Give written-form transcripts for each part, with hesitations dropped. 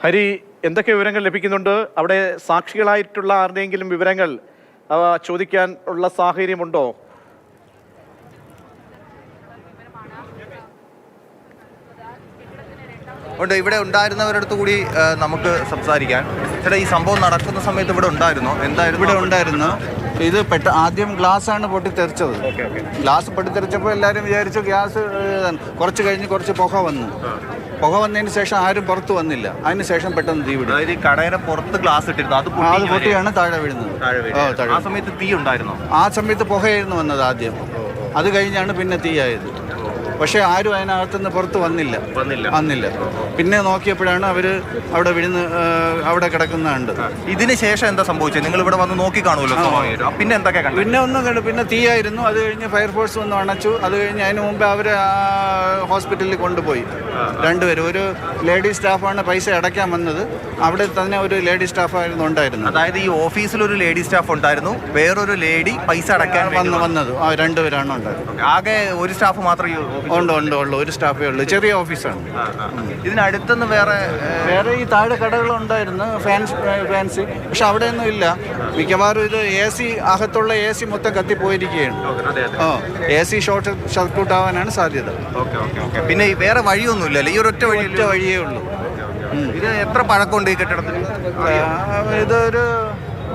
ഹരി, എന്തൊക്കെ വിവരങ്ങൾ ലഭിക്കുന്നുണ്ട്? അവിടെ സാക്ഷികളായിട്ടുള്ള ആരുടെയെങ്കിലും വിവരങ്ങൾ ചോദിക്കാൻ ഉള്ള സാഹചര്യമുണ്ടോ? ഉണ്ട്. ഇവിടെ ഉണ്ടായിരുന്നവരടുത്ത് കൂടി നമുക്ക് സംസാരിക്കാൻ. ചേട്ടാ, ഈ സംഭവം നടക്കുന്ന സമയത്ത് ഇവിടെ ഉണ്ടായിരുന്നോ? എന്തായിരുന്നു ഇവിടെ ഉണ്ടായിരുന്നു. ഇത് ആദ്യം ഗ്ലാസ്സാണ് പൊട്ടിത്തെറിച്ചത്. ഗ്ലാസ് പൊട്ടിത്തെറിച്ചപ്പോൾ എല്ലാവരും വിചാരിച്ചു ഗ്യാസ്. കുറച്ച് കഴിഞ്ഞ് കുറച്ച് പുക വന്നതിന് ശേഷം ആരും പുറത്ത് വന്നില്ല. അതിന് ശേഷം പെട്ടെന്ന് തീ പിടിച്ചു. അതായത് കടയുടെ പുറത്ത് ഗ്ലാസ് ഇട്ടിരുന്നു, അത് പൊട്ടിയാണ് താഴെ വീഴുന്നത്. ആ സമയത്ത് തീ ഉണ്ടായിരുന്നോ? ആ സമയത്ത് പുകയായിരുന്നു വന്നത് ആദ്യം. അത് കഴിഞ്ഞാണ് പിന്നെ തീയായത്. പക്ഷേ ആരും അതിനകത്തുനിന്ന് പുറത്ത് വന്നില്ല. പിന്നെ നോക്കിയപ്പോഴാണ് അവർ അവിടെ അവിടെ കിടക്കുന്നുണ്ട്. ഇതിന് ശേഷം എന്താ സംഭവിച്ചത്? നിങ്ങൾ ഇവിടെ വന്ന് നോക്കി കാണുമല്ലോ. പിന്നെ എന്തൊക്കെ കണ്ടു? പിന്നെ ഒന്നും കണ്ടു. പിന്നെ തീയായിരുന്നു. അത് കഴിഞ്ഞ് ഫയർഫോഴ്സ് വന്ന് അണച്ചു. അത് കഴിഞ്ഞ് അതിന് മുമ്പ് അവർ ഹോസ്പിറ്റലിൽ കൊണ്ടുപോയി. രണ്ടുപേരും. ഒരു ലേഡി സ്റ്റാഫാണ് പൈസ അടയ്ക്കാൻ വന്നത്. അവിടെ തന്നെ ഒരു ലേഡി സ്റ്റാഫായിരുന്നു ഉണ്ടായിരുന്നത്. അതായത് ഈ ഓഫീസിൽ ഒരു ലേഡി സ്റ്റാഫ് ഉണ്ടായിരുന്നു, വേറൊരു ലേഡി പൈസ അടയ്ക്കാൻ വന്നത്. രണ്ടുപേരാണ് ഉണ്ടായിരുന്നത്. ആകെ ഒരു സ്റ്റാഫ് മാത്രമേ ഉണ്ട്. ഒരു സ്റ്റാഫേ ഉള്ളൂ. ചെറിയ ഓഫീസാണ്. ഇതിനടുത്തുനിന്ന് വേറെ ഈ താഴെ കടകളുണ്ടായിരുന്നു, ഫാൻസി. പക്ഷെ അവിടെയൊന്നും ഇല്ല. മിക്കവാറും ഇത് AC, അകത്തുള്ള AC മൊത്തം കത്തിപ്പോയിരിക്കുകയാണ്. AC ഷോർട്ട് സർക്യൂട്ട് ആവാനാണ് സാധ്യത. പിന്നെ വേറെ വഴിയൊന്നുമില്ലല്ലോ, ഈ ഒരൊറ്റ വഴിയേ ഉള്ളൂ. ഇത് എത്ര പഴക്കമുണ്ട് ഈ കെട്ടിടത്തിന്? ഇതൊരു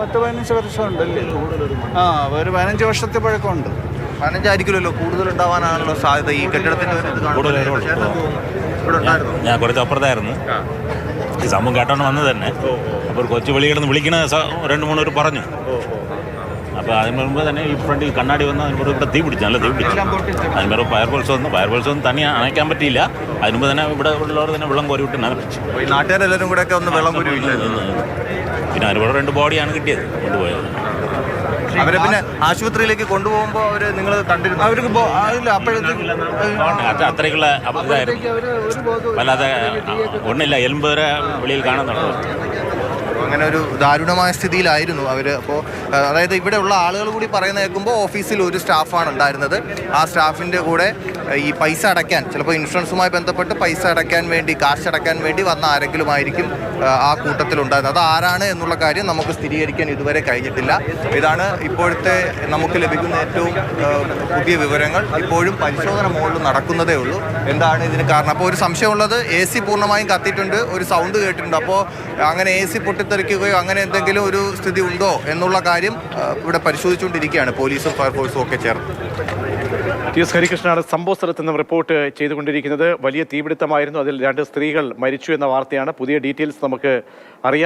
10-15 വർഷമുണ്ടല്ലേ? ഒരു 15 വർഷത്തെ പഴക്കമുണ്ട്. 15 ആയിരിക്കുമല്ലോ, കൂടുതൽ ഉണ്ടാവാനാണല്ലോ സാധ്യത. ഈ കെട്ടിടത്തിന്റെ ഞാൻ കുറച്ച് അപ്പുറത്തായിരുന്നു. ഈ സംഭവം കേട്ടോണ്ട് വന്നത് തന്നെ. അപ്പോൾ ഒരു കൊച്ചു വിളി കിടന്ന് വിളിക്കണ 2-3 പേര് പറഞ്ഞു. അപ്പോൾ അതിന് മുമ്പ് തന്നെ ഈ ഫ്രണ്ടിൽ കണ്ണാടി വന്ന് അതിന് ഇവിടെ തീ പിടിച്ചു, നല്ല തീ പിടിച്ചു. അതിന് വേറെ ഫയർഫോഴ്സ് വന്ന് തന്നെ അണയ്ക്കാൻ പറ്റിയില്ല. അതിന് മുമ്പ് തന്നെ ഇവിടെ ഉള്ളവർ തന്നെ വെള്ളം കോരി വിട്ട് നനപ്പിച്ചു. ഈ നാട്ടുകാരെല്ലാവരും കൂടെ ഒക്കെ ഒന്ന് വെള്ളം കോരി. പിന്നെ അതിന് 2 ബോഡിയാണ് കിട്ടിയത്, കൊണ്ടുപോയത്. അവരെ പിന്നെ ആശുപത്രിയിലേക്ക് കൊണ്ടുപോകുമ്പോൾ അവര് നിങ്ങൾ കണ്ടിരുന്നു? അവർക്ക് അത്രയ്ക്കുള്ള ഇതായിരുന്നു. വല്ലാതെ ഒന്നില്ല, എലുമ്പ് വരെ വെളിയിൽ കാണുന്നുണ്ടോ. അങ്ങനെ ഒരു ദാരുണമായ സ്ഥിതിയിലായിരുന്നു അവർ. അപ്പോൾ അതായത് ഇവിടെ ഉള്ള ആളുകൾ കൂടി പറയുന്ന കേൾക്കുമ്പോൾ ഓഫീസിൽ ഒരു സ്റ്റാഫാണ് ഉണ്ടായിരുന്നത്. ആ സ്റ്റാഫിൻ്റെ കൂടെ ഈ പൈസ അടയ്ക്കാൻ, ചിലപ്പോൾ ഇൻഷുറൻസുമായി ബന്ധപ്പെട്ട് പൈസ അടയ്ക്കാൻ വേണ്ടി, കാശ് അടയ്ക്കാൻ വേണ്ടി വന്ന ആരെങ്കിലും ആയിരിക്കും ആ കൂട്ടത്തിലുണ്ടായിരുന്നത്. അത് ആരാണ് എന്നുള്ള കാര്യം നമുക്ക് സ്ഥിരീകരിക്കാൻ ഇതുവരെ കഴിഞ്ഞിട്ടില്ല. ഇതാണ് ഇപ്പോഴത്തെ നമുക്ക് ലഭിക്കുന്ന ഏറ്റവും പുതിയ വിവരങ്ങൾ. ഇപ്പോഴും പരിശോധന മുകളിൽ നടക്കുന്നതേ ഉള്ളൂ. എന്താണ് ഇതിന് കാരണം? അപ്പോൾ ഒരു സംശയമുള്ളത്, AC പൂർണ്ണമായും കത്തിയിട്ടുണ്ട്, ഒരു സൗണ്ട് കേട്ടിട്ടുണ്ട്. അപ്പോൾ അങ്ങനെ AC പൊട്ടിത്തെറിക്കുകയോ അങ്ങനെ എന്തെങ്കിലും ഒരു സ്ഥിതി ഉണ്ടോ എന്നുള്ള കാര്യം ഇവിടെ പരിശോധിച്ചുകൊണ്ടിരിക്കുകയാണ് പോലീസും ഫയർഫോഴ്സും ഒക്കെ ചേർന്ന്. TS ഹരികൃഷ്ണനാണ് സംഭവ സ്ഥലത്ത് നിന്നും റിപ്പോർട്ട് ചെയ്തുകൊണ്ടിരിക്കുന്നത്. വലിയ തീപിടുത്തമായിരുന്നു. അതിൽ 2 സ്ത്രീകൾ മരിച്ചു എന്ന വാർത്തയാണ്. പുതിയ ഡീറ്റെയിൽസ് നമുക്ക് അറിയാം.